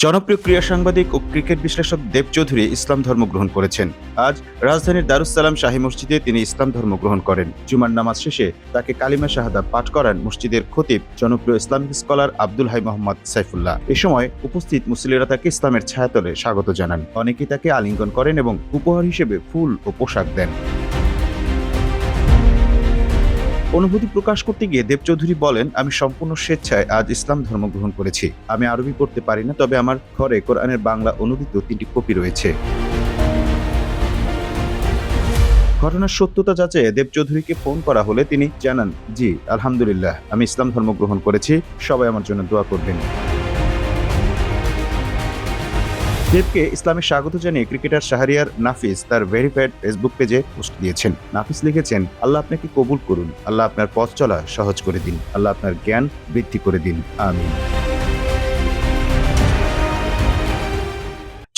জনপ্রিয় ক্রীড়া সাংবাদিক ও ক্রিকেট বিশ্লেষক দেব চৌধুরী ইসলাম ধর্ম গ্রহণ করেছেন। আজ রাজধানীর দারুস সালাম শাহী মসজিদে তিনি ইসলাম ধর্ম গ্রহণ করেন। জুমার নামাজ শেষে তাকে কালিমা শাহাদাত পাঠ করান মসজিদের খতিব জনপ্রিয় ইসলামিক স্কলার আব্দুল হাই মোহাম্মদ সাইফুল্লাহ। এ সময় উপস্থিত মুসল্লিরা তাকে ইসলামের ছায়াতলে স্বাগত জানান। অনেকেই তাকে আলিঙ্গন করেন এবং উপহার হিসেবে ফুল ও পোশাক দেন। অনুভূতি প্রকাশ করতে গিয়ে দেব চৌধুরী বলেন, আমি সম্পূর্ণ স্বেচ্ছায় আজ ইসলাম ধর্ম গ্রহণ করেছি। আমি আরবি পড়তে পারি না, তবে আমার ঘরে কোরআনের বাংলা অনুদিত 3টি কপি রয়েছে। ঘটনার সত্যতা যাচাইয়ে দেব চৌধুরীকে ফোন করা হলে তিনি জানান, জি আলহামদুলিল্লাহ, আমি ইসলাম ধর্ম গ্রহণ করেছি, সবাই আমার জন্য দোয়া করবেন। দেবকে ইসলামে স্বাগত জানিয়ে ক্রিকেটার শাহরিয়ার নাফিস তার ভেরিফাইড ফেসবুক পেজে পোস্ট দিয়েছেন। নাফিস লিখেছেন, আল্লাহ আপনাকে কবুল করুন, আল্লাহ আপনার পথ চলা সহজ করে দিন, আল্লাহ আপনার জ্ঞান বৃদ্ধি করে দিন, আমিন।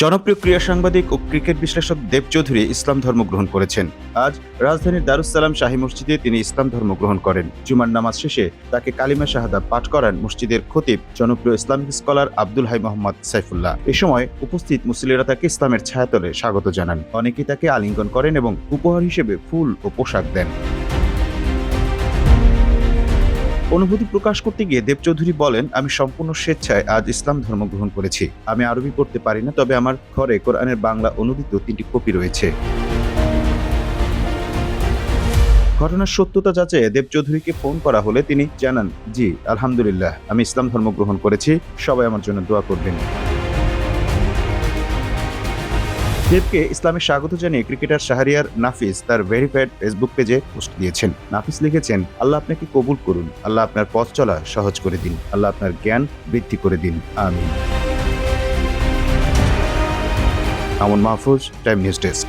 জনপ্রিয় ক্রীড়া সাংবাদিক ও ক্রিকেট বিশ্লেষক দেব চৌধুরী ইসলাম ধর্ম গ্রহণ করেছেন। আজ রাজধানীর দারুস সালাম শাহী মসজিদে তিনি ইসলাম ধর্ম গ্রহণ করেন। জুমার নামাজ শেষে তাকে কালিমা শাহাদাত পাঠ করান মসজিদের খতিব জনপ্রিয় ইসলামিক স্কলার আব্দুল হাই মোহাম্মদ সাইফুল্লাহ। এ সময় উপস্থিত মুসল্লিরা তাকে ইসলামের ছায়াতলে স্বাগত জানান। অনেকেই তাকে আলিঙ্গন করেন এবং উপহার হিসেবে ফুল ও পোশাক দেন। অনুভূতি প্রকাশ করতে গিয়ে দেব চৌধুরী বলেন, আমি সম্পূর্ণ স্বেচ্ছায় আজ ইসলাম ধর্ম গ্রহণ করেছি। আমি আরবি পড়তে পারি না, তবে আমার ঘরে কোরআনের বাংলা অনুদিত 3টি কপি রয়েছে। ঘটনার সত্যতা যাচাইয়ে দেব চৌধুরীকে ফোন করা হলে তিনি জানান, জি আলহামদুলিল্লাহ, আমি ইসলাম ধর্ম গ্রহণ করেছি, সবাই আমার জন্য দোয়া করবেন। দেবকে ইসলামে স্বাগত জানিয়ে ক্রিকেটার শাহরিয়ার নাফিস তার ভেরিফাইড ফেসবুক পেজে পোস্ট দিয়েছেন। নাফিস লিখেছেন, আল্লাহ আপনাকে কবুল করুন, আল্লাহ আপনার পথ চলা সহজ করে দিন, আল্লাহ আপনার জ্ঞান বৃদ্ধি করে দিন, আমিন। আমন মাহফুজ, টাইম নিউজ ডেস্ক।